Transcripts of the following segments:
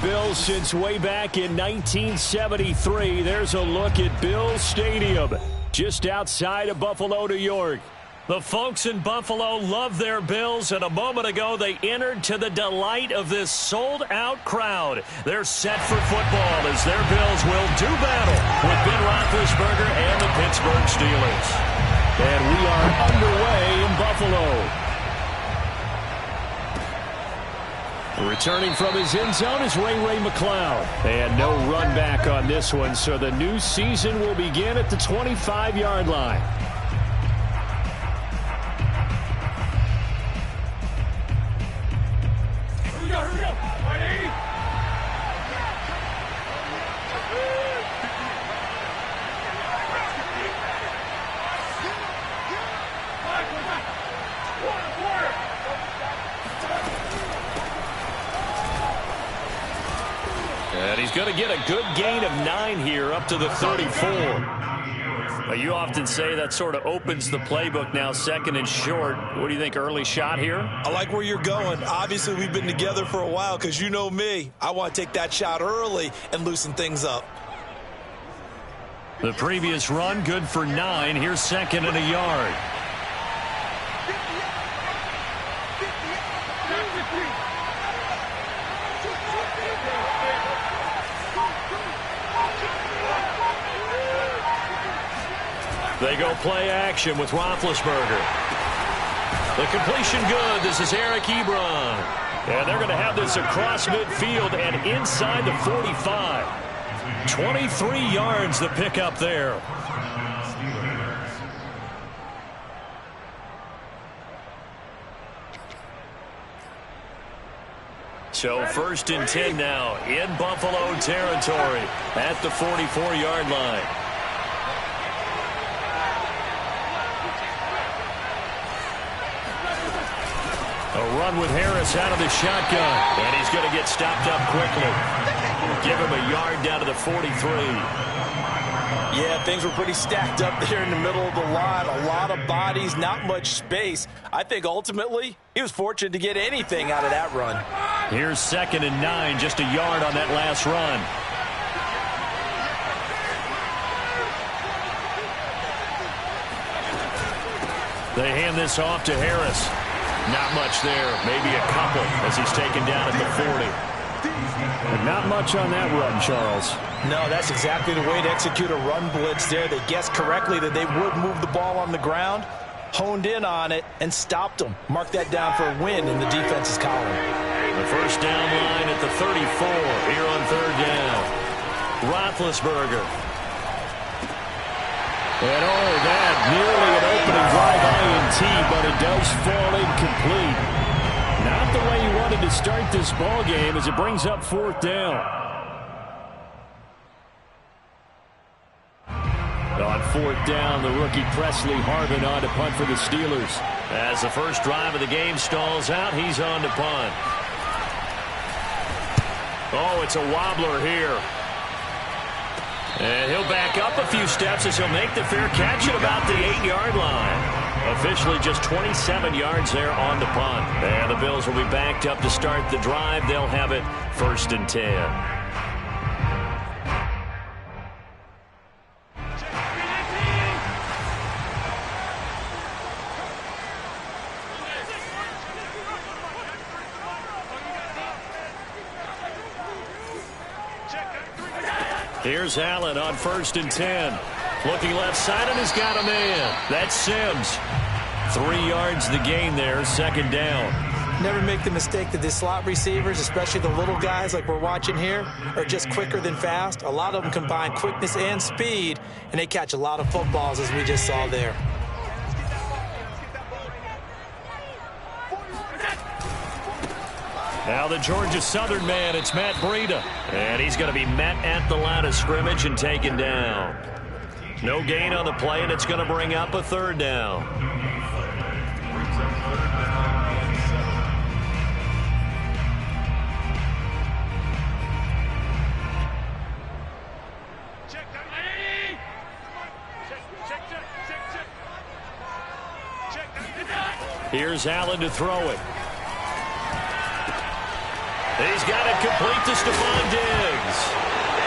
Bills since way back in 1973. There's a look at Bills Stadium, just outside of Buffalo, New York. The folks in Buffalo love their Bills, and a moment ago they entered to the delight of this sold-out crowd. They're set for football as their Bills will do battle with Ben Roethlisberger and the Pittsburgh Steelers. And we are underway in Buffalo. Returning from his end zone is Ray McCloud. And no run back on this one, so the new season will begin at the 25-yard line. Here we go. Ready? And he's going to get a good gain of 9 here up to the 34. Well, you often say that sort of opens the playbook now, second and short. What do you think, early shot here? I like where you're going. Obviously, we've been together for a while because you know me. I want to take that shot early and loosen things up. The previous run, good for 9. Here's second and a yard. They go play action with Roethlisberger. The completion good. This is Eric Ebron. And they're going to have this across midfield and inside the 45. 23 yards the pickup there. So first and 10 now in Buffalo territory at the 44-yard line. A run with Harris out of the shotgun. And he's going to get stopped up quickly. Give him a yard down to the 43. Yeah, things were pretty stacked up there in the middle of the line. A lot of bodies, not much space. I think ultimately he was fortunate to get anything out of that run. Here's second and 9, just a yard on that last run. They hand this off to Harris. Not much there, maybe a couple as he's taken down at the 40. But not much on that run, Charles. No, that's exactly the way to execute a run blitz there. They guessed correctly that they would move the ball on the ground, honed in on it, and stopped them. Mark that down for a win in the defense's column. The first down line at the 34 here on third down. Roethlisberger. And that nearly an opening drive INT, but it does fall incomplete. Not the way you wanted to start this ball game as it brings up fourth down. On fourth down, the rookie Presley Harvin on to punt for the Steelers. As the first drive of the game stalls out, he's on to punt. Oh, it's a wobbler here. And he'll back up a few steps as he'll make the fair catch at about the 8-yard line. Officially just 27 yards there on the punt. And the Bills will be backed up to start the drive. They'll have it first and 10. Here's Allen on first and 10. Looking left side, and he's got a man. That's Sims. 3 yards the gain there, second down. Never make the mistake that the slot receivers, especially the little guys like we're watching here, are just quicker than fast. A lot of them combine quickness and speed, and they catch a lot of footballs, as we just saw there. Now the Georgia Southern man, it's Matt Breida. And he's going to be met at the line of scrimmage and taken down. No gain on the play, and it's going to bring up a third down. Here's Allen to throw it. He's got it complete to Stephon Diggs.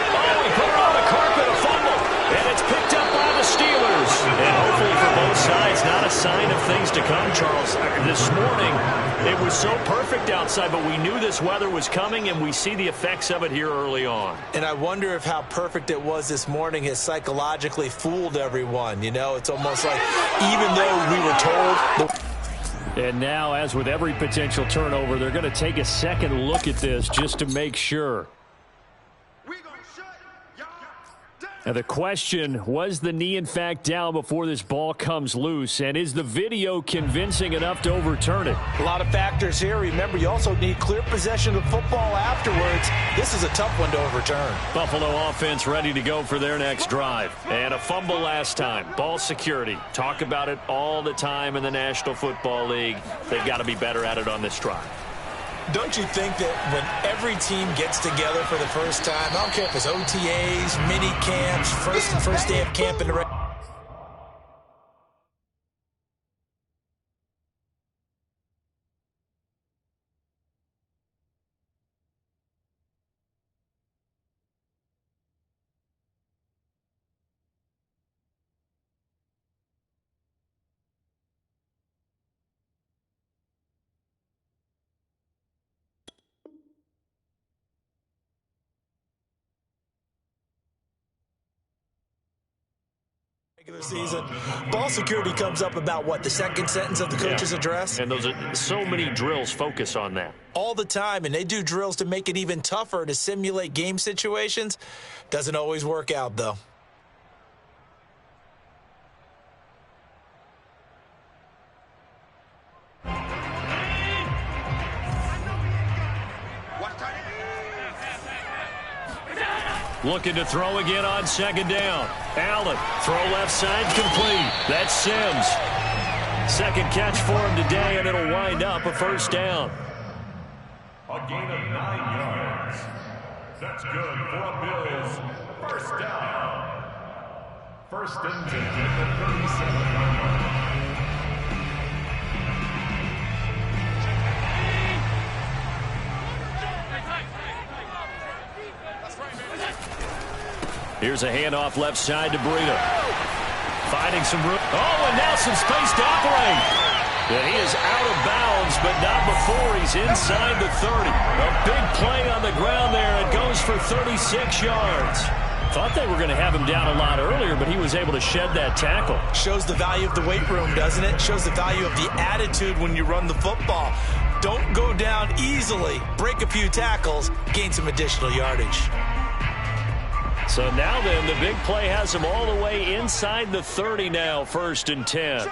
Oh, he put it on the carpet, a fumble. And it's picked up by the Steelers. And hopefully for both sides, not a sign of things to come, Charles. This morning, it was so perfect outside, but we knew this weather was coming, and we see the effects of it here early on. And I wonder if how perfect it was this morning has psychologically fooled everyone. You know, it's almost like even though we were told... And now, as with every potential turnover, they're going to take a second look at this just to make sure. Now the question, was the knee in fact down before this ball comes loose? And is the video convincing enough to overturn it? A lot of factors here. Remember, you also need clear possession of football afterwards. This is a tough one to overturn. Buffalo offense ready to go for their next drive. And a fumble last time. Ball security. Talk about it all the time in the National Football League. They've got to be better at it on this drive. Don't you think that when every team gets together for the first time, I don't care if it's OTAs, mini camps, first day of camp in the regular season, ball security comes up about, what, the second sentence of the coach's address? And those are so many drills focus on that. All the time, and they do drills to make it even tougher to simulate game situations. Doesn't always work out, though. Looking to throw again on second down. Allen, throw left side, complete. That's Sims. Second catch for him today, and it'll wind up a first down. A gain of 9 yards. That's good for a Bills first down. First and 10 at the 37-yard line. Here's a handoff left side to Breida. Finding some room. Oh, and now some space to operate. And he is out of bounds, but not before he's inside the 30. A big play on the ground there. It goes for 36 yards. Thought they were going to have him down a lot earlier, but he was able to shed that tackle. Shows the value of the weight room, doesn't it? Shows the value of the attitude when you run the football. Don't go down easily. Break a few tackles. Gain some additional yardage. So now then, the big play has him all the way inside the 30 now, first and 10.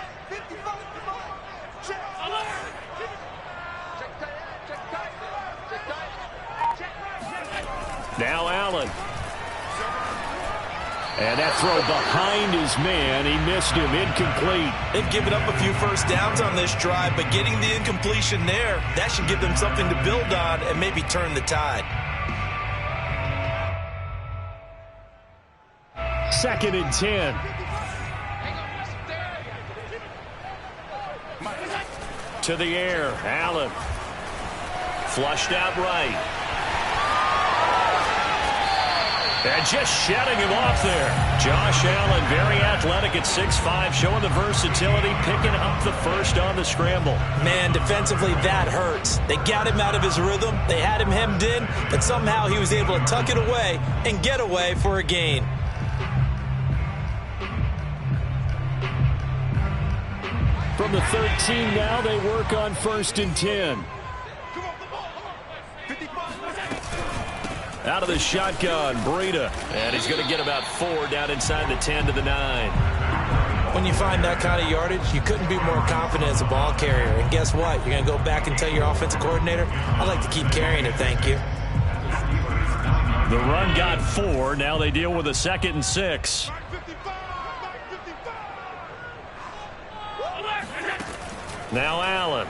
Now Allen. And that throw behind his man, he missed him, incomplete. They've given up a few first downs on this drive, but getting the incompletion there, that should give them something to build on and maybe turn the tide. Second and 10. To the air, Allen. Flushed out right. And just shedding him off there. Josh Allen, very athletic at 6'5", showing the versatility, picking up the first on the scramble. Man, defensively, that hurts. They got him out of his rhythm. They had him hemmed in, but somehow he was able to tuck it away and get away for a gain. From the 13 now, they work on first and 10. Out of the shotgun, Breida. And he's going to get about 4 down inside the 10 to the 9. When you find that kind of yardage, you couldn't be more confident as a ball carrier. And guess what? You're going to go back and tell your offensive coordinator, I'd like to keep carrying it, thank you. The run got 4. Now they deal with a second and 6. Now Allen.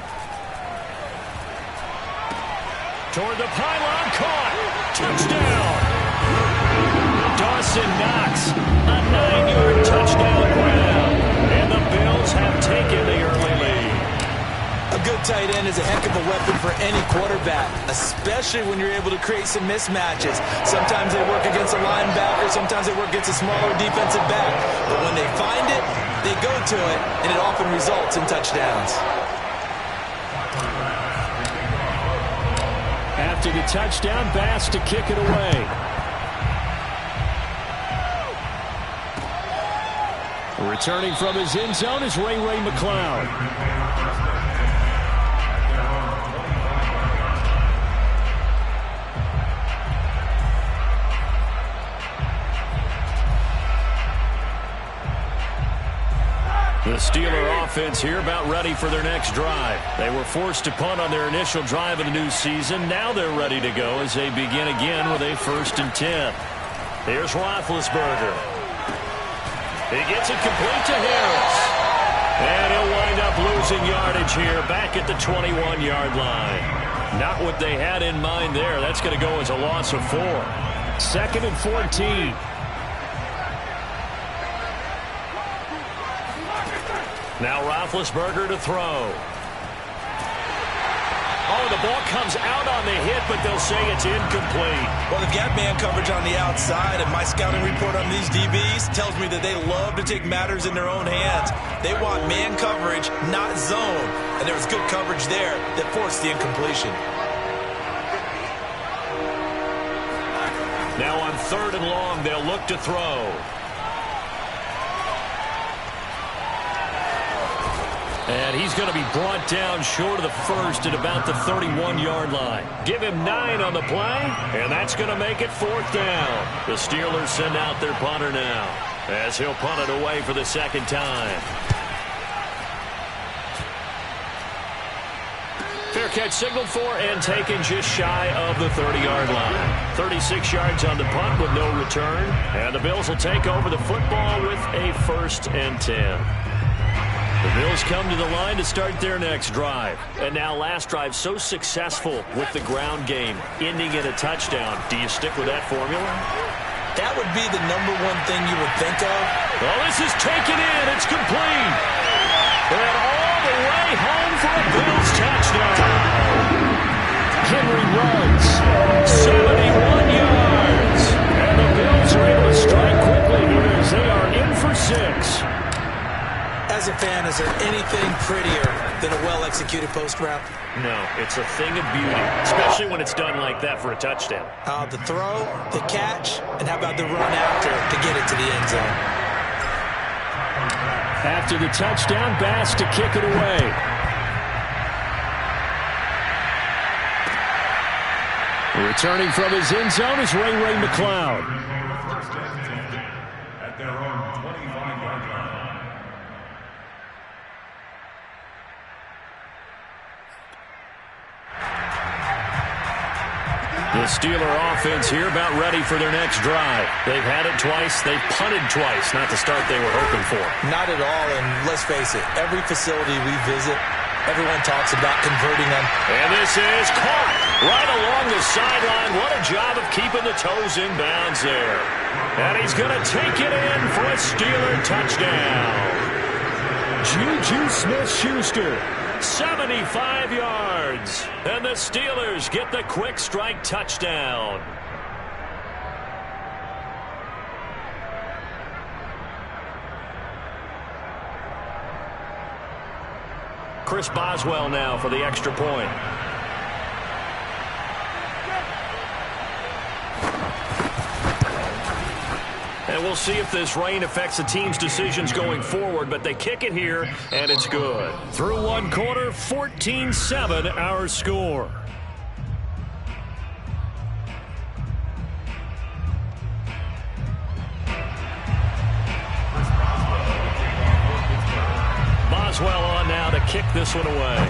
Toward the pylon, caught. Touchdown. Dawson Knox, a 9-yard touchdown grab. And the Bills have taken the early lead. A good tight end is a heck of a weapon for any quarterback, especially when you're able to create some mismatches. Sometimes they work against a linebacker, sometimes they work against a smaller defensive back. But when they find it, they go to it, and it often results in touchdowns. After the touchdown, Bass to kick it away. Returning from his end zone is Ray McCloud. The Steeler offense here about ready for their next drive. They were forced to punt on their initial drive of the new season. Now they're ready to go as they begin again with a 1st and 10. Here's Roethlisberger. He gets it complete to Harris. And he'll wind up losing yardage here back at the 21-yard line. Not what they had in mind there. That's going to go as a loss of 4. 2nd and 14. Now Roethlisberger to throw. Oh, the ball comes out on the hit, but they'll say it's incomplete. Well, they've got man coverage on the outside, and my scouting report on these DBs tells me that they love to take matters in their own hands. They want man coverage, not zone. And there was good coverage there that forced the incompletion. Now on 3rd and long, they'll look to throw. And he's going to be brought down short of the first at about the 31-yard line. Give him 9 on the play, and that's going to make it 4th down. The Steelers send out their punter now as he'll punt it away for the 2nd time. Fair catch signaled for and taken just shy of the 30-yard line. 36 yards on the punt with no return, and the Bills will take over the football with a 1st and 10. The Bills come to the line to start their next drive. And now last drive so successful with the ground game, ending in a touchdown. Do you stick with that formula? That would be the #1 thing you would think of. Well, this is taken in. It's complete. And all the way home for a Bills touchdown. Henry runs 71 yards. And the Bills are able to strike quickly here as they are in for 6. As a fan, is there anything prettier than a well-executed post route? No, it's a thing of beauty, especially when it's done like that for a touchdown. The throw, the catch, and how about the run after to get it to the end zone? After the touchdown, Bass to kick it away. Returning from his end zone is Ray McCloud. At their own 25-yard line. The Steeler offense here about ready for their next drive. They've had it twice. They've punted twice. Not the start they were hoping for. Not at all, and let's face it, every facility we visit, everyone talks about converting them. And this is caught right along the sideline. What a job of keeping the toes in bounds there. And he's going to take it in for a Steeler touchdown. Juju Smith-Schuster. 75 yards. And the Steelers get the quick strike touchdown. Chris Boswell now for the extra point. And we'll see if this rain affects the team's decisions going forward, but they kick it here, and it's good. Through one quarter, 14-7 our score. Boswell on now to kick this one away.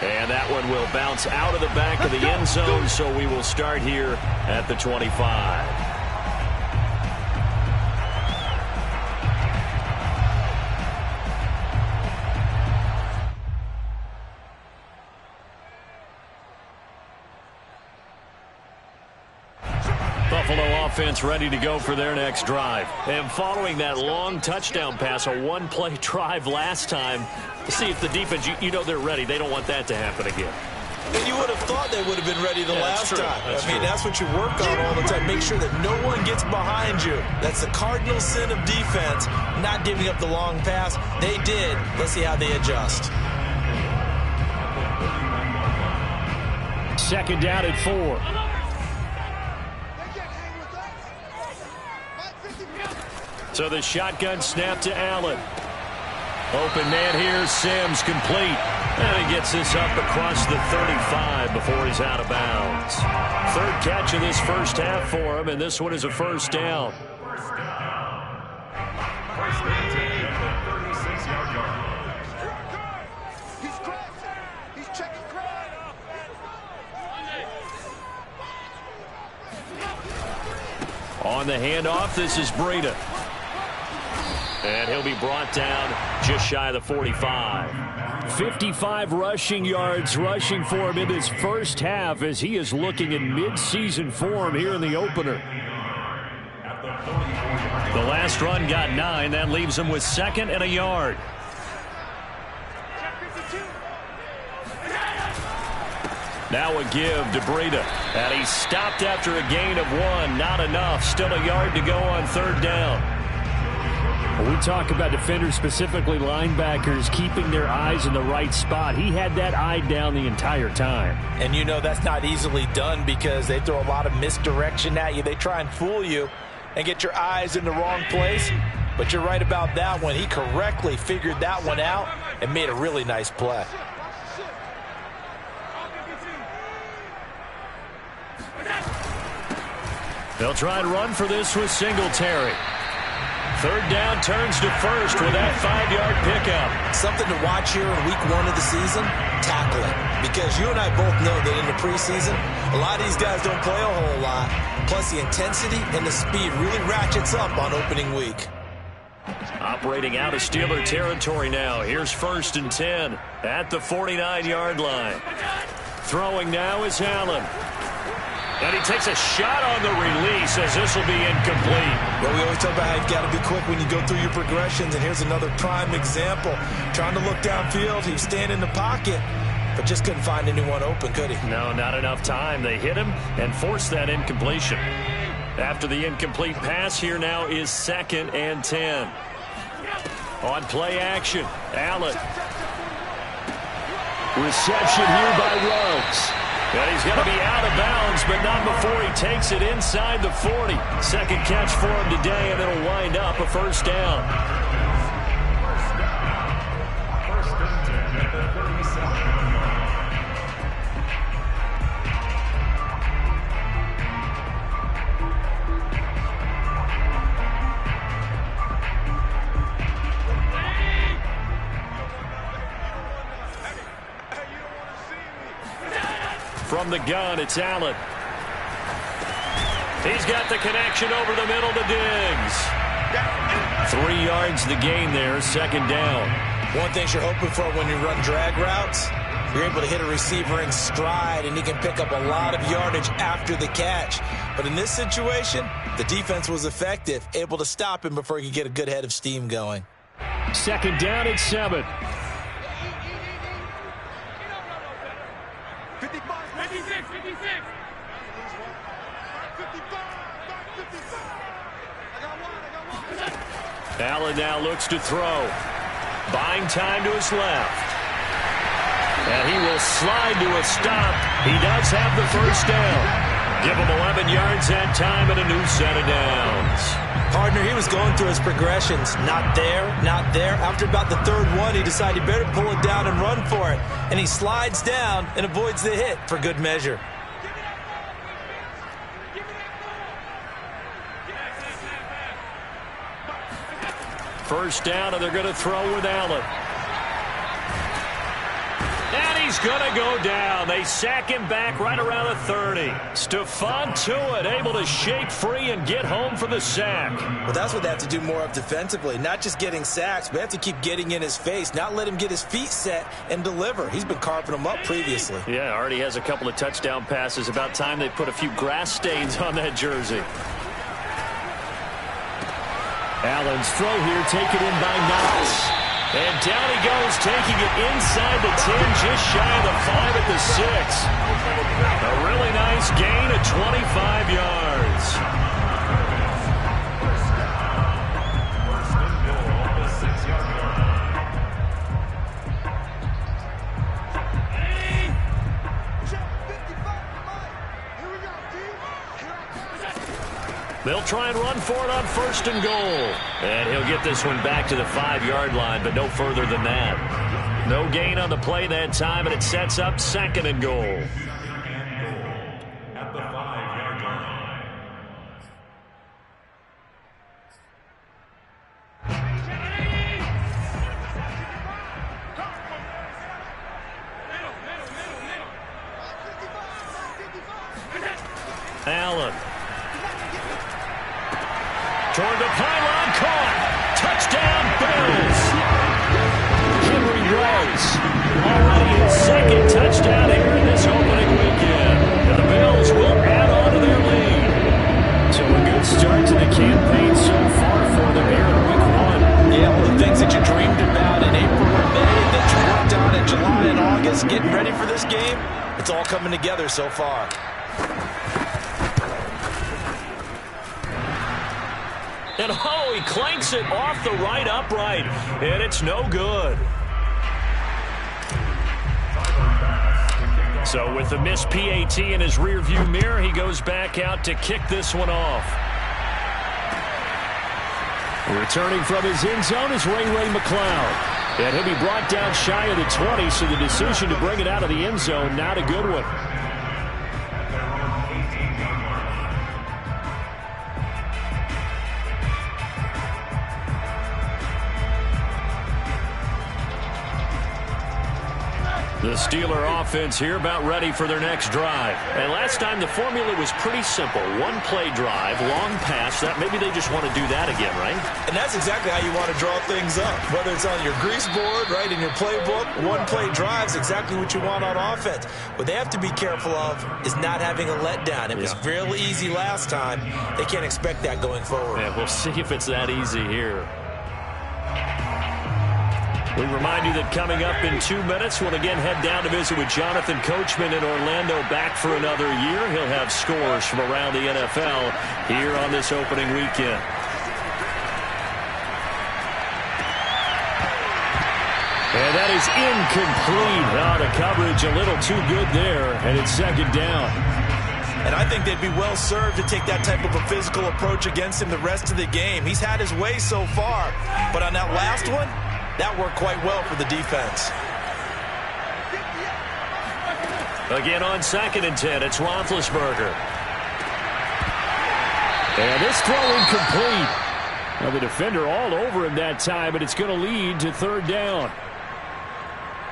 And that one will bounce out of the back of the end zone, so we will start here at the 25. Buffalo defense ready to go for their next drive. And following that long touchdown pass, a one-play drive last time, see if the defense, you know they're ready. They don't want that to happen again. And you would have thought they would have been ready the last time. I mean, that's what you work on all the time. Make sure that no one gets behind you. That's the cardinal sin of defense, not giving up the long pass. They did. Let's see how they adjust. Second down at 4. So the shotgun snap to Allen. Open man here, Sims complete. And he gets this up across the 35 before he's out of bounds. Third catch of this first half for him, and this one is a first down. First down. First and 10 at the 36-yard line. He's crossed. He's checking cross. On the handoff, this is Breida. And he'll be brought down just shy of the 45. 55 rushing yards rushing for him in his first half as he is looking in mid-season form here in the opener. The last run got 9. That leaves him with 2nd and a yard. Now a give to Breida. And he stopped after a gain of 1. Not enough. Still a yard to go on third down. We talk about defenders, specifically linebackers, keeping their eyes in the right spot. He had that eye down the entire time. And you know that's not easily done because they throw a lot of misdirection at you. They try and fool you and get your eyes in the wrong place. But you're right about that one. He correctly figured that one out and made a really nice play. They'll try and run for this with Singletary. Third down turns to first with that 5-yard pickup. Something to watch here in week 1 of the season, tackling. Because you and I both know that in the preseason, a lot of these guys don't play a whole lot. Plus the intensity and the speed really ratchets up on opening week. Operating out of Steeler territory now. Here's 1st and 10 at the 49-yard line. Throwing now is Allen. And he takes a shot on the release as this will be incomplete. Well, we always talk about how you've got to be quick when you go through your progressions, and here's another prime example. Trying to look downfield, he was standing in the pocket, but just couldn't find anyone open, could he? No, not enough time. They hit him and forced that incompletion. After the incomplete pass, here now is 2nd and 10. On play action, Allen. Reception here by Ruggs. And he's going to be out of bounds, but not before he takes it inside the 40. Second catch for him today, and it'll wind up a first down. First and 10 at the 37. From the gun, it's Allen. He's got the connection over the middle to Diggs. 3 yards the gain there, second down. One thing you're hoping for when you run drag routes, you're able to hit a receiver in stride, and he can pick up a lot of yardage after the catch. But in this situation, the defense was effective, able to stop him before he could get a good head of steam going. Second down at 7. 56. Allen now looks to throw. Buying time to his left. And he will slide to a stop. He does have the first down. Give him 11 yards that time and a new set of downs. Partner, he was going through his progressions. Not there, not there. After about the third one, he decided he better pull it down and run for it. And he slides down and avoids the hit for good measure. First down, and they're going to throw with Allen. And he's going to go down. They sack him back right around the 30. Stephon Tuitt able to shake free and get home for the sack. Well, that's what they have to do more of defensively. Not just getting sacks, but they have to keep getting in his face, not let him get his feet set and deliver. He's been carving them up previously. Yeah, already has a couple of touchdown passes. About time they put a few grass stains on that jersey. Allen's throw here taken in by Knox. And down he goes, taking it inside the 10, just shy of the 5 at the 6. A really nice gain of 25 yards. They'll try and run for it on 1st and goal. And he'll get this one back to the 5-yard line, but no further than that. No gain on the play that time, and it sets up 2nd and goal. At the 5-yard line. Allen. Toward the pylon, caught. Touchdown, Bills. Henry Ruggs already his 2nd touchdown here in this opening weekend. And the Bills will add on to their lead. So a good start to the campaign so far for them here in week 1. Yeah, all the things that you dreamed about in April and May that you worked on in July and August, getting ready for this game, it's all coming together so far. And oh, he clanks it off the right upright, and it's no good. So with the missed PAT in his rearview mirror, he goes back out to kick this one off. Returning from his end zone is Ray McCloud. And he'll be brought down shy of the 20, so the decision to bring it out of the end zone, not a good one. The Steeler offense here about ready for their next drive. And last time the formula was pretty simple. One play drive, long pass. That maybe they just want to do that again, right? And that's exactly how you want to draw things up. Whether it's on your grease board, right, in your playbook, one play drive is exactly what you want on offense. What they have to be careful of is not having a letdown. It was real easy last time. They can't expect that going forward. Yeah, we'll see if it's that easy here. We remind you that coming up in 2 minutes, we'll again head down to visit with Jonathan Coachman in Orlando, back for another year. He'll have scores from around the NFL here on this opening weekend. And that is incomplete. Oh, the coverage a little too good there, and it's 2nd down. And I think they'd be well served to take that type of a physical approach against him the rest of the game. He's had his way so far, but on that last one, that worked quite well for the defense. Again on 2nd and 10, it's Roethlisberger. And this throw incomplete. Now the defender all over him that time, but it's going to lead to 3rd down.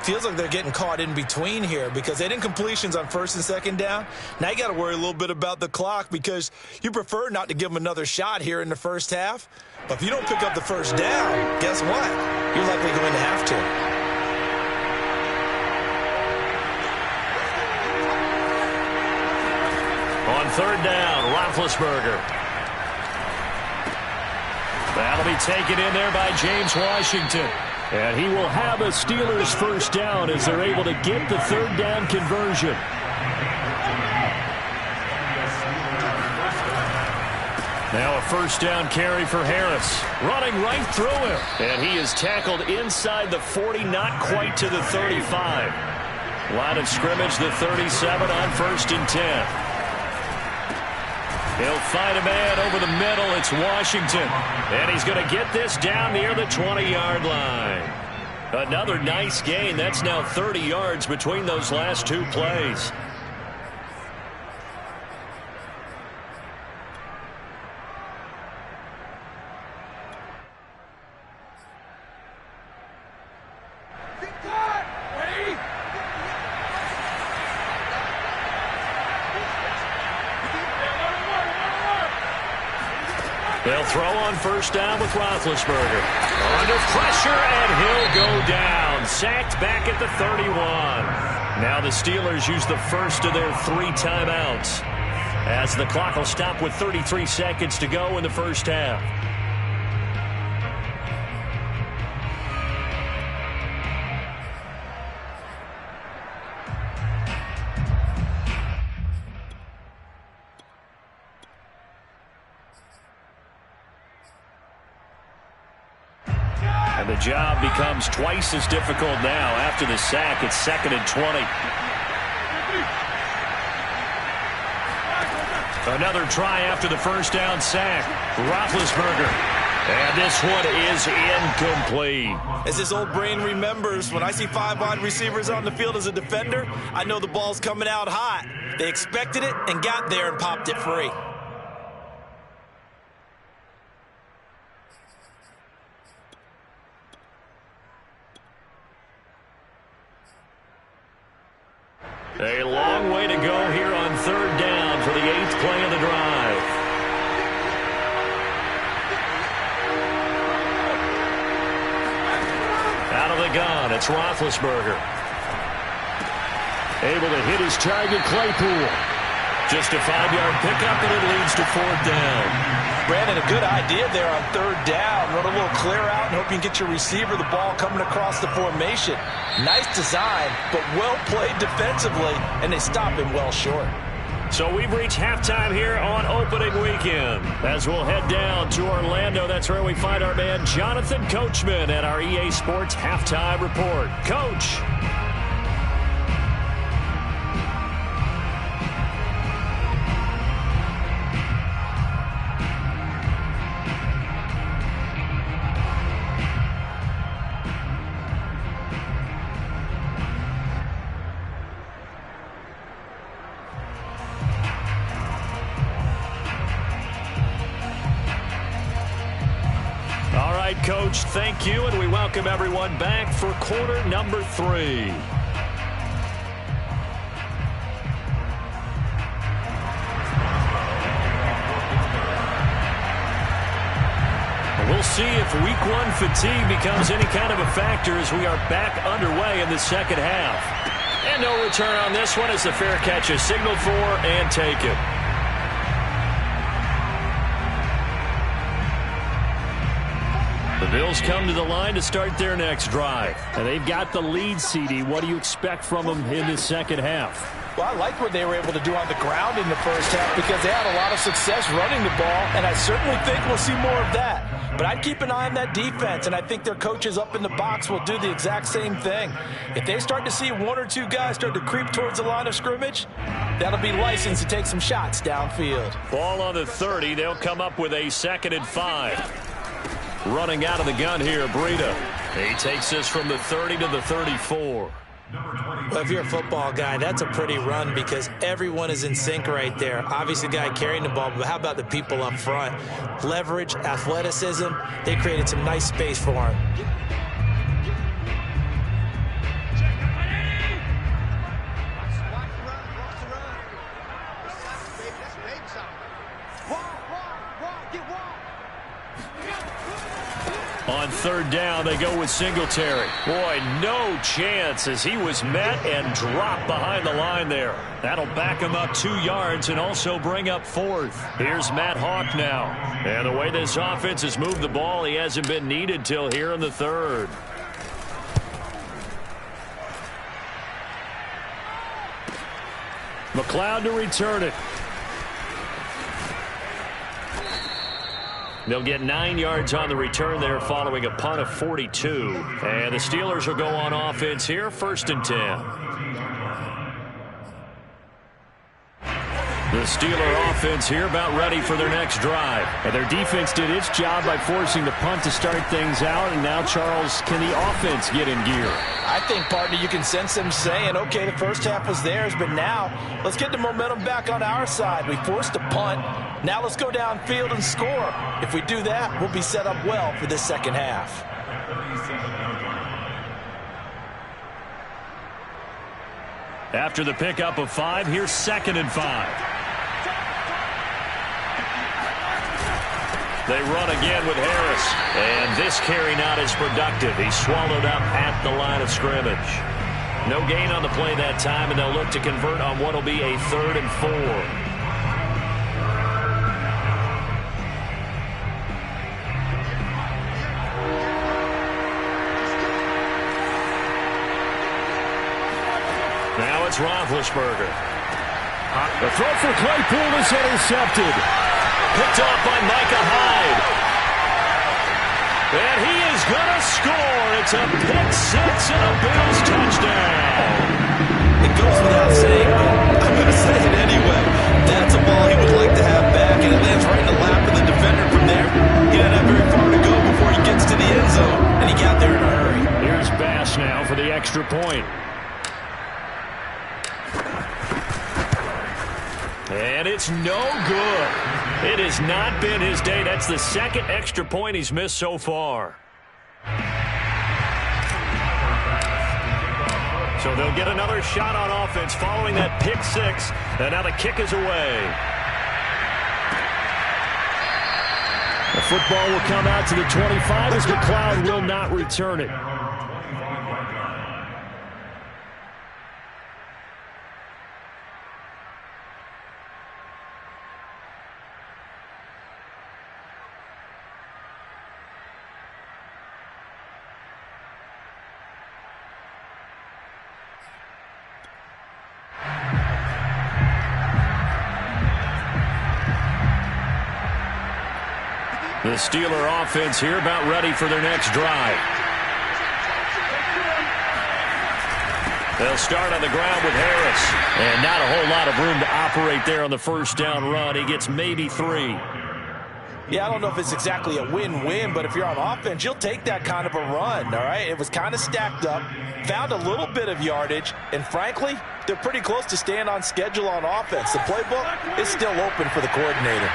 Feels like they're getting caught in between here because they did incompletions on 1st and 2nd down. Now you got to worry a little bit about the clock because you prefer not to give them another shot here in the 1st half. But if you don't pick up the 1st down, guess what? You're likely going to have to. On 3rd down, Roethlisberger. That'll be taken in there by James Washington. And he will have a Steelers 1st down as they're able to get the 3rd down conversion. Now a 1st down carry for Harris. Running right through him. And he is tackled inside the 40, not quite to the 35. Line of scrimmage, the 37 on 1st and 10. He'll find a man over the middle. It's Washington. And he's going to get this down near the 20-yard line. Another nice gain. That's now 30 yards between those last 2 plays. They'll throw on 1st down with Roethlisberger. Under pressure, and he'll go down. Sacked back at the 31. Now the Steelers use the first of their 3 timeouts, as the clock will stop with 33 seconds to go in the 1st half. And the job becomes twice as difficult now. After the sack, it's 2nd and 20. Another try after the first down sack. Roethlisberger. And this one is incomplete. As his old brain remembers, when I see 5 wide receivers on the field as a defender, I know the ball's coming out hot. They expected it and got there and popped it free. A long way to go here on 3rd down for the 8th play of the drive. Out of the gun, it's Roethlisberger. Able to hit his target, Claypool. Just a 5-yard pickup, and it leads to 4th down. Brandon, a good idea there on 3rd down. Run a little clear out and hope you can get your receiver the ball coming across the formation. Nice design, but well played defensively, and they stop him well short. So we've reached halftime here on opening weekend. As we'll head down to Orlando, that's where we find our man Jonathan Coachman at our EA Sports Halftime Report. Coach. Coach, thank you, and we welcome everyone back for quarter number 3. We'll see if week 1 fatigue becomes any kind of a factor as we are back underway in the second half. And no return on this one as the fair catch is signaled for and taken. The Bills come to the line to start their next drive. And they've got the lead, CD. What do you expect from them in the second half? Well, I like what they were able to do on the ground in the first half because they had a lot of success running the ball, and I certainly think we'll see more of that. But I'd keep an eye on that defense, and I think their coaches up in the box will do the exact same thing. If they start to see 1 or 2 guys start to creep towards the line of scrimmage, that'll be licensed to take some shots downfield. Ball on the 30. They'll come up with a 2nd and 5. Running out of the gun here, Breida. He takes this from the 30 to the 34. Well, if you're a football guy, that's a pretty run because everyone is in sync right there. Obviously, the guy carrying the ball, but how about the people up front? Leverage, athleticism, they created some nice space for him. On 3rd down, they go with Singletary. Boy, no chance as he was met and dropped behind the line there. That'll back him up 2 yards and also bring up 4th. Here's Matt Hawk now. And the way this offense has moved the ball, he hasn't been needed till here in the 3rd. McLeod to return it. They'll get 9 yards on the return there following a punt of 42. And the Steelers will go on offense here, 1st and 10. The Steeler offense here about ready for their next drive. And their defense did its job by forcing the punt to start things out. And now, Charles, can the offense get in gear? I think, partner, you can sense them saying, okay, the first half was theirs, but now let's get the momentum back on our side. We forced a punt. Now let's go downfield and score. If we do that, we'll be set up well for this second half. After the pickup of 5, here's 2nd and 5. They run again with Harris. And this carry not as productive. He's swallowed up at the line of scrimmage. No gain on the play that time, and they'll look to convert on what will be a 3rd and 4. Now it's Roethlisberger. The throw for Claypool is intercepted. Picked off by Micah Hyde. And he is going to score. It's a pick six and a Bills touchdown. It goes without saying, but I'm going to say it anyway. That's a ball he would like to have back, and it lands right in the lap of the defender from there. He didn't have very far to go before he gets to the end zone, and he got there in a hurry. Here's Bass now for the extra point. And it's no good. It has not been his day. That's the second extra point he's missed so far. So they'll get another shot on offense following that pick six. And now the kick is away. The football will come out to the 25 as McLeod will not return it. The Steeler offense here about ready for their next drive. They'll start on the ground with Harris. And not a whole lot of room to operate there on the first down run. He gets maybe 3. Yeah, I don't know if it's exactly a win-win, but if you're on offense, you'll take that kind of a run, all right? It was kind of stacked up, found a little bit of yardage, and frankly, they're pretty close to staying on schedule on offense. The playbook is still open for the coordinator.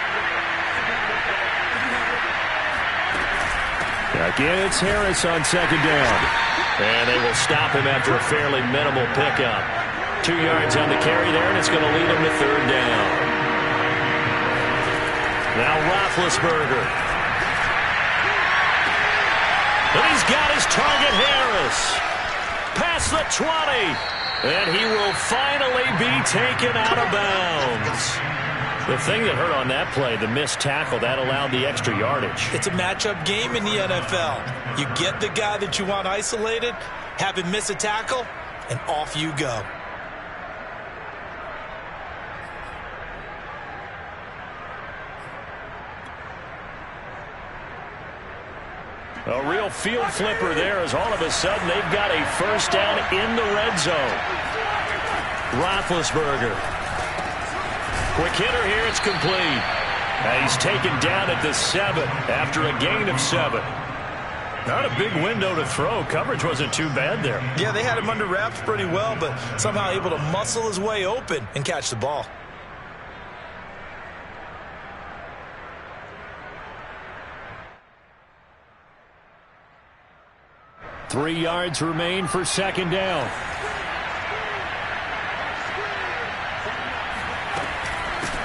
Again, it's Harris on second down. And they will stop him after a fairly minimal pickup. 2 yards on the carry there, and it's going to lead him to third down. Now Roethlisberger. And he's got his target, Harris. Past the 20. And he will finally be taken out of bounds. The thing that hurt on that play, the missed tackle, that allowed the extra yardage. It's a matchup game in the NFL. You get the guy that you want isolated, have him miss a tackle, and off you go. A real field flipper there as all of a sudden they've got a first down in the red zone. Roethlisberger. Quick hitter here, it's complete. And he's taken down at the 7 after a gain of 7. Not a big window to throw. Coverage wasn't too bad there. Yeah, they had him under wraps pretty well, but somehow able to muscle his way open and catch the ball. Three yards remain for second down.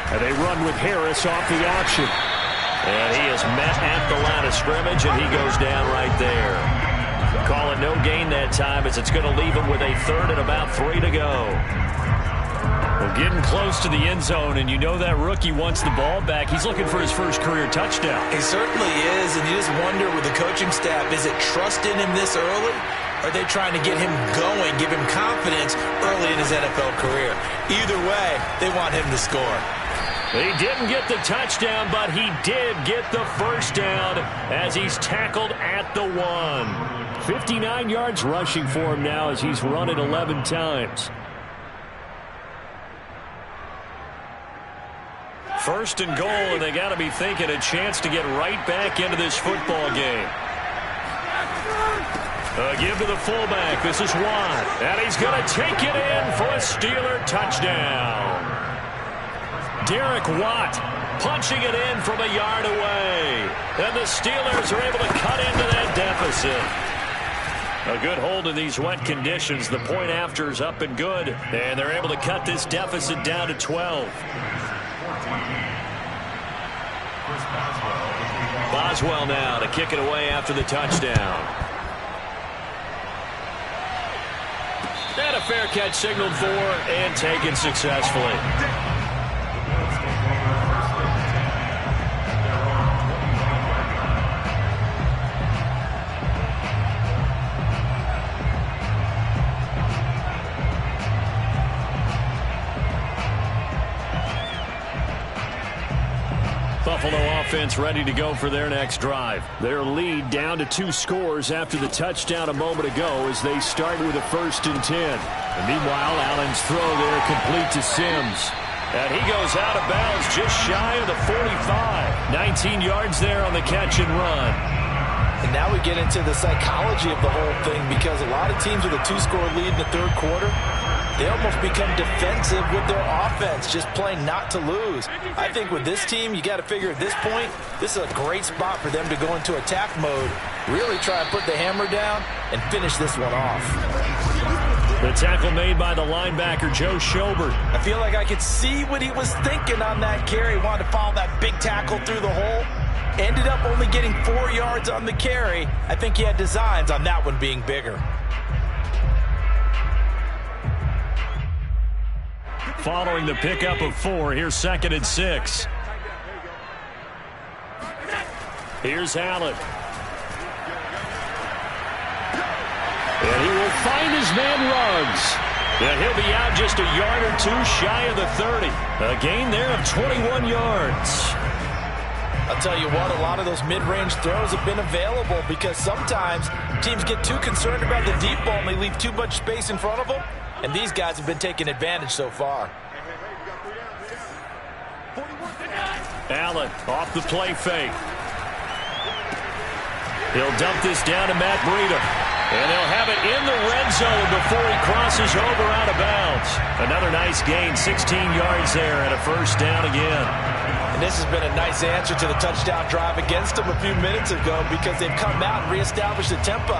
And they run with Harris off the option. And he is met at the line of scrimmage, and he goes down right there. Call it no gain that time as it's going to leave him with a third and about 3 to go. Well, getting close to the end zone, and you know that rookie wants the ball back. He's looking for his first career touchdown. He certainly is, and you just wonder with the coaching staff, is it trust in him this early? Or are they trying to get him going, give him confidence early in his NFL career? Either way, they want him to score. He didn't get the touchdown, but he did get the first down as he's tackled at the 1. 59 yards rushing for him now as he's run it 11 times. First and goal, and they got to be thinking a chance to get right back into this football game. Give to the fullback. This is Watt. And he's going to take it in for a Steeler touchdown. Derek Watt punching it in from a yard away. And the Steelers are able to cut into that deficit. A good hold in these wet conditions. The point after is up and good. And they're able to cut this deficit down to 12. Boswell now to kick it away after the touchdown. And a fair catch signaled for and taken successfully. Buffalo offense ready to go for their next drive. Their lead down to 2 scores after the touchdown a moment ago as they start with a 1st and 10. And meanwhile, Allen's throw there complete to Sims. And he goes out of bounds just shy of the 45. 19 yards there on the catch and run. And now we get into the psychology of the whole thing, because a lot of teams with a 2-score lead in the 3rd quarter, they almost become defensive with their offense, just playing not to lose. I think with this team, you got to figure at this point, this is a great spot for them to go into attack mode, really try and put the hammer down and finish this one off. The tackle made by the linebacker, Joe Schobert. I feel like I could see what he was thinking on that carry. He wanted to follow that big tackle through the hole. Ended up only getting 4 yards on the carry. I think he had designs on that one being bigger. Following the pickup of 4, here's 2nd and 6. Here's Allen. And he will find his man Ruggs. And he'll be out just a yard or 2 shy of the 30. A gain there of 21 yards. I'll tell you what, a lot of those mid-range throws have been available, because sometimes teams get too concerned about the deep ball and they leave too much space in front of them. And these guys have been taking advantage so far. Allen off the play fake. He'll dump this down to Matt Breida. And they'll have it in the red zone before he crosses over out of bounds. Another nice gain, 16 yards there, and a 1st down again. And this has been a nice answer to the touchdown drive against them a few minutes ago, because they've come out and reestablished the tempo.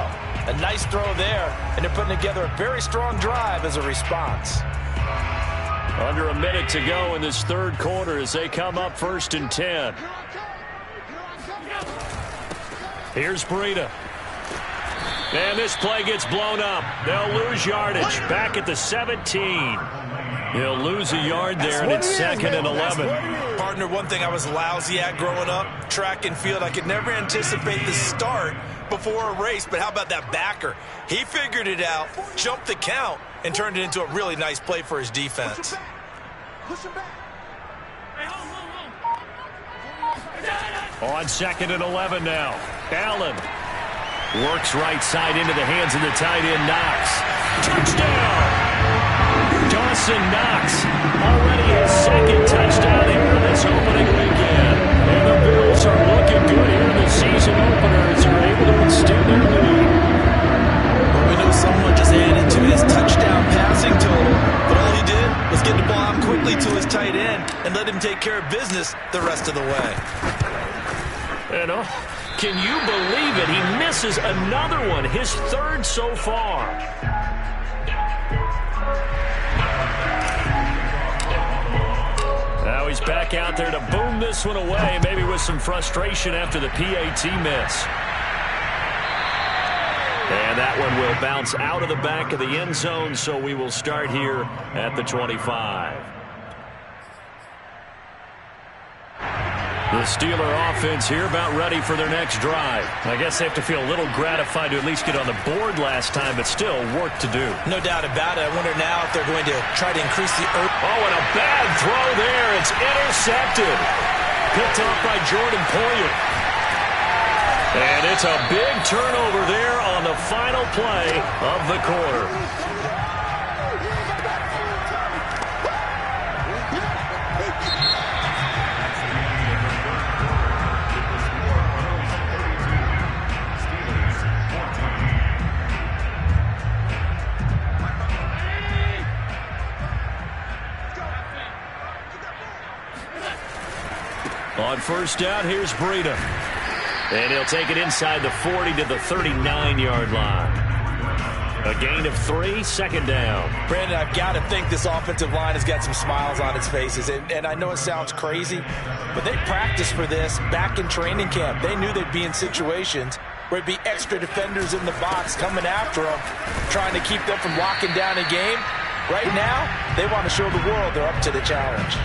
A nice throw there, and they're putting together a very strong drive as a response. Under a minute to go in this 3rd quarter as they come up 1st and 10. Here's Breida. And this play gets blown up. They'll lose yardage. Back at the 17. They'll lose a yard there, and it's 2nd and 11. Partner, one thing I was lousy at growing up, track and field, I could never anticipate the start before a race, but how about that backer? He figured it out, jumped the count, and turned it into a really nice play for his defense. On 2nd and 11 now. Allen works right side into the hands of the tight end, Knox. Touchdown! Dawson Knox, already his 2nd touchdown here in this opening weekend. And the Bills are looking good here in the season opener as they're able to extend their lead. Well, we know so much is added to his touchdown passing total, but all he did was get the ball out quickly to his tight end and let him take care of business the rest of the way. And can you believe it? He misses another one, his 3rd so far. Now he's back out there to boom this one away, maybe with some frustration after the PAT miss. And that one will bounce out of the back of the end zone, so we will start here at the 25. The Steeler offense here about ready for their next drive. I guess they have to feel a little gratified to at least get on the board last time, but still work to do. No doubt about it. I wonder now if they're going to try to increase the... Oh, and a bad throw there. It's intercepted. Picked off by Jordan Poyer. And it's a big turnover there on the final play of the quarter. On 1st down, here's Breida. And he'll take it inside the 40 to the 39-yard line. A gain of 3, 2nd down. Brandon, I've got to think this offensive line has got some smiles on its faces. And I know it sounds crazy, but they practiced for this back in training camp. They knew they'd be in situations where it'd be extra defenders in the box coming after them, trying to keep them from locking down a game. Right now, they want to show the world they're up to the challenge.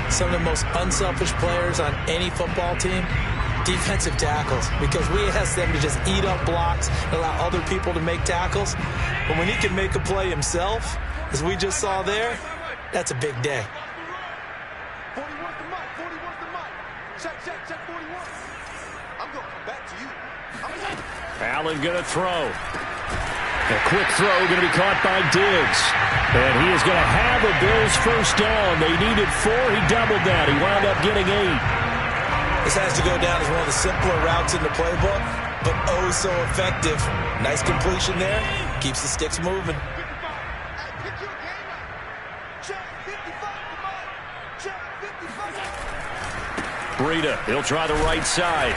Some of the most unselfish players on any football team, defensive tackles, because we ask them to just eat up blocks and allow other people to make tackles. But when he can make a play himself, as we just saw there, that's a big day. 40 wants the mic. 40 wants the mic. Check, check. Allen going to throw. A quick throw going to be caught by Diggs. And he is going to have a Bills first down. They needed 4. He doubled that. He wound up getting 8. This has to go down as one of the simpler routes in the playbook, but oh so effective. Nice completion there. Keeps the sticks moving. Breida, he'll try the right side.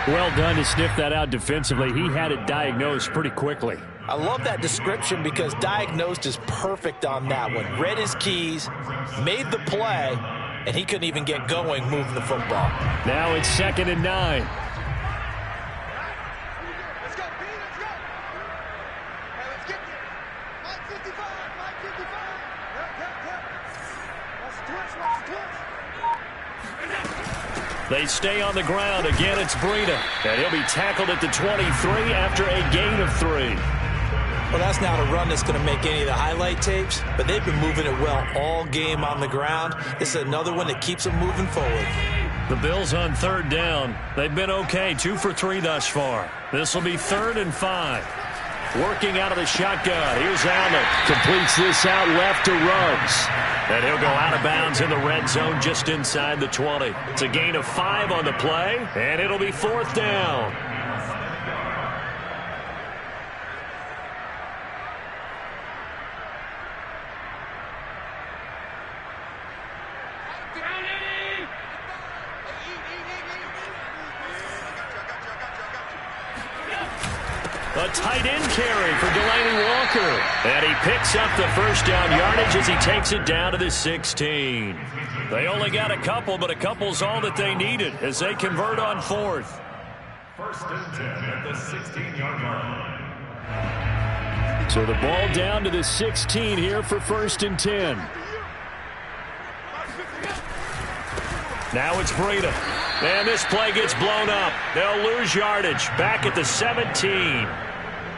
Well done to sniff that out defensively. He had it diagnosed pretty quickly. I love that description because diagnosed is perfect on that one. Read his keys, made the play, and he couldn't even get going moving the football. Now it's 2nd and 9. Let's go, B, let's go. Hey, let's get there. Mike 55, Mike 55. Yep. Watch the twitch, watch the twitch. They stay on the ground. Again, it's Breida. And he'll be tackled at the 23 after a gain of 3. Well, that's not a run that's going to make any of the highlight tapes, but they've been moving it well all game on the ground. This is another one that keeps them moving forward. The Bills on 3rd down. They've been okay, 2 for 3 thus far. This will be 3rd and 5. Working out of the shotgun. Here's Allen. Completes this out left to Ruggs. And he'll go out of bounds in the red zone just inside the 20. It's a gain of 5 on the play, and it'll be 4th down. A tight end carry for Delaney Walker. And he picks up the first down yardage as he takes it down to the 16. They only got a couple, but a couple's all that they needed as they convert on 4th. 1st and 10 at the 16-yard line. So the ball down to the 16 here for 1st and 10. Now it's Breida. And this play gets blown up. They'll lose yardage. Back at the 17.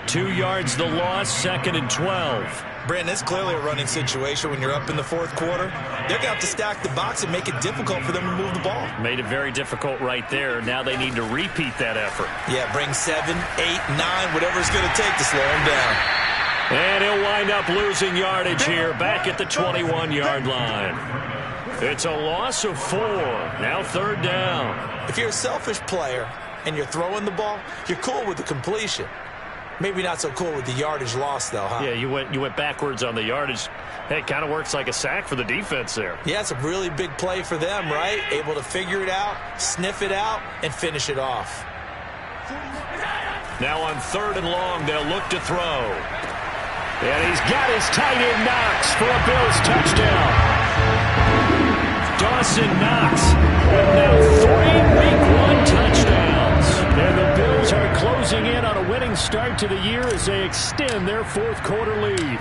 2 yards the loss, 2nd and 12. Brandon, it's clearly a running situation when you're up in the 4th quarter. They're going to have to stack the box and make it difficult for them to move the ball. Made it very difficult right there. Now they need to repeat that effort. Yeah, bring 7, 8, 9, whatever it's going to take to slow him down. And he'll wind up losing yardage here back at the 21-yard line. It's a loss of 4. Now 3rd down. If you're a selfish player and you're throwing the ball, you're cool with the completion. Maybe not so cool with the yardage loss, though, huh? Yeah, you went backwards on the yardage. Hey, it kind of works like a sack for the defense there. Yeah, it's a really big play for them, right? Able to figure it out, sniff it out, and finish it off. Now on 3rd and long, they'll look to throw. And he's got his tight end Knox for a Bills touchdown. Dawson Knox with now 3 Week 1 touchdowns. And the Bills are closing in on a winning start to the year as they extend their 4th quarter lead.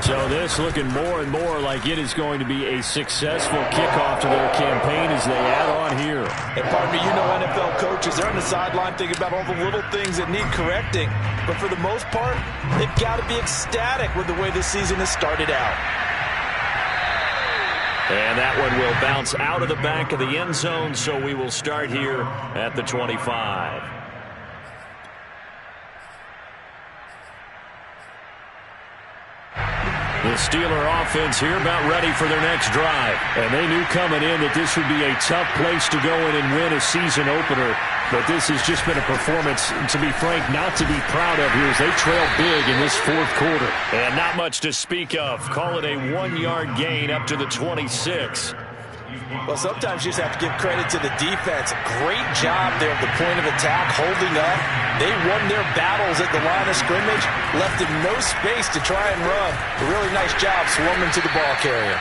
So this looking more and more like it is going to be a successful kickoff to their campaign as they add on here. And partner, you know NFL coaches, they're on the sideline thinking about all the little things that need correcting. But for the most part, they've got to be ecstatic with the way this season has started out. And that one will bounce out of the back of the end zone, so we will start here at the 25. The Steeler offense here about ready for their next drive. And they knew coming in that this would be a tough place to go in and win a season opener. But this has just been a performance, to be frank, not to be proud of here as they trail big in this 4th quarter. And not much to speak of. Call it a 1-yard gain up to the 26. Well, sometimes you just have to give credit to the defense. Great job there at the point of attack, holding up. They won their battles at the line of scrimmage, left him no space to try and run. A really nice job swarming to the ball carrier.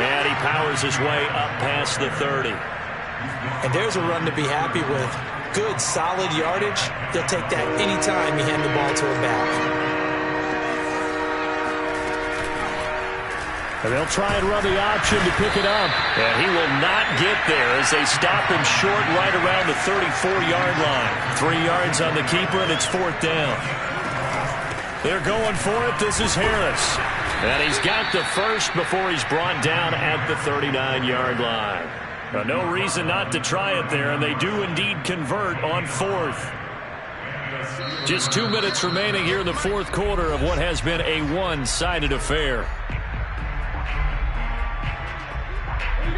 And he powers his way up past the 30. And there's a run to be happy with. Good, solid yardage. They'll take that anytime you hand the ball to a back. And they'll try and run the option to pick it up. And he will not get there as they stop him short right around the 34-yard line. 3 yards on the keeper, and it's 4th down. They're going for it. This is Harris. And he's got the first before he's brought down at the 39-yard line. No reason not to try it there, and they do indeed convert on fourth. Just 2 minutes remaining here in the fourth quarter of what has been a one-sided affair.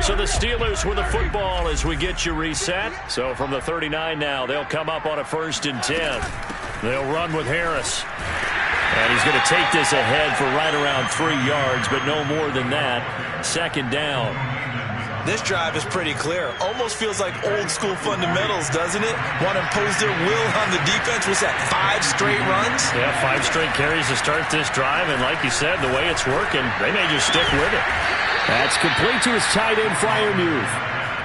So the Steelers with the football as we get you reset. So from the 39 now, they'll come up on a 1st and 10. They'll run with Harris. And he's going to take this ahead for right around 3 yards, but no more than that. 2nd down. This drive is pretty clear. Almost feels like old school fundamentals, doesn't it? Want to impose their will on the defense. What's that, 5 straight runs? Yeah, 5 straight carries to start this drive. And like you said, the way it's working, they may just stick with it. That's complete to his tight end, Freiermuth.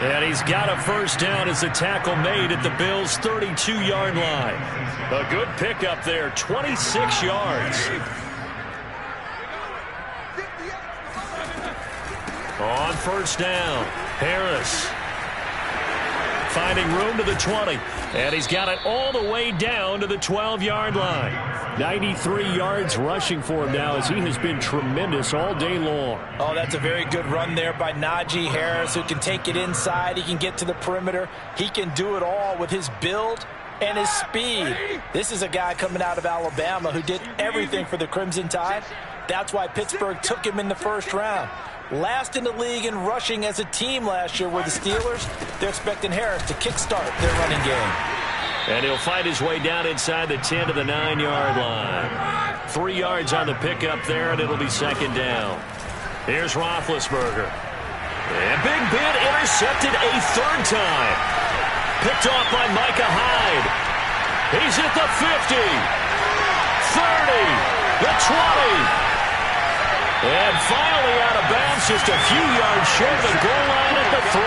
And he's got a 1st down as the tackle made at the Bills' 32-yard line. A good pickup there, 26 yards. On 1st down, Harris finding room to the 20, and he's got it all the way down to the 12-yard line. 93 yards rushing for him now as he has been tremendous all day long. Oh, that's a very good run there by Najee Harris, who can take it inside. He can get to the perimeter. He can do it all with his build and his speed. This is a guy coming out of Alabama who did everything for the Crimson Tide. That's why Pittsburgh took him in the 1st round. Last in the league in rushing as a team last year were the Steelers. They're expecting Harris to kickstart their running game. And he'll find his way down inside the 10 to the 9-yard line. 3 yards on the pickup there, and it'll be 2nd down. Here's Roethlisberger. And Big Ben intercepted a 3rd time. Picked off by Micah Hyde. He's at the 50, 30, the 20. And finally out of bounds, just a few yards short of the goal line at the 3.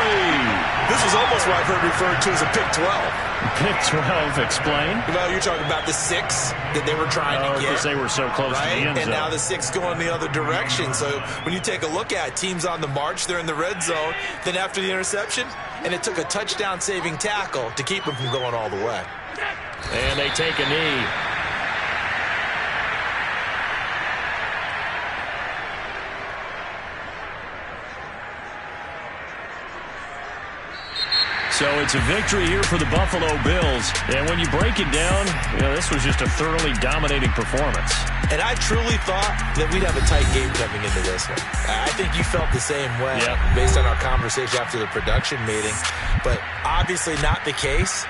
This was almost what I've heard referred to as a pick 12. Pick 12, explain. Well, you're talking about the 6 that they were trying to get. Because they were so close to the end zone. And now the 6 going the other direction. So when you take a look at teams on the march, they're in the red zone. Then after the interception, and it took a touchdown-saving tackle to keep them from going all the way. And they take a knee. So it's a victory here for the Buffalo Bills. And when you break it down, this was just a thoroughly dominating performance. And I truly thought that we'd have a tight game coming into this one. I think you felt the same way based on our conversation after the production meeting. But obviously not the case.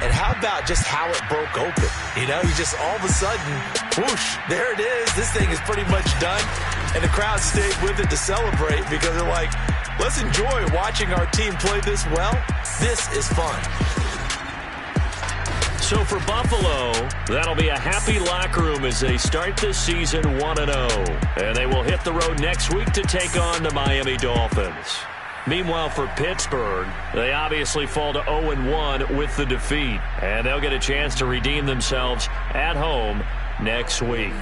And how about just how it broke open? You just all of a sudden, whoosh, there it is. This thing is pretty much done. And the crowd stayed with it to celebrate because they're like, let's enjoy watching our team play this well. This is fun. So for Buffalo, that'll be a happy locker room as they start this season 1-0. And they will hit the road next week to take on the Miami Dolphins. Meanwhile, for Pittsburgh, they obviously fall to 0-1 with the defeat. And they'll get a chance to redeem themselves at home next week.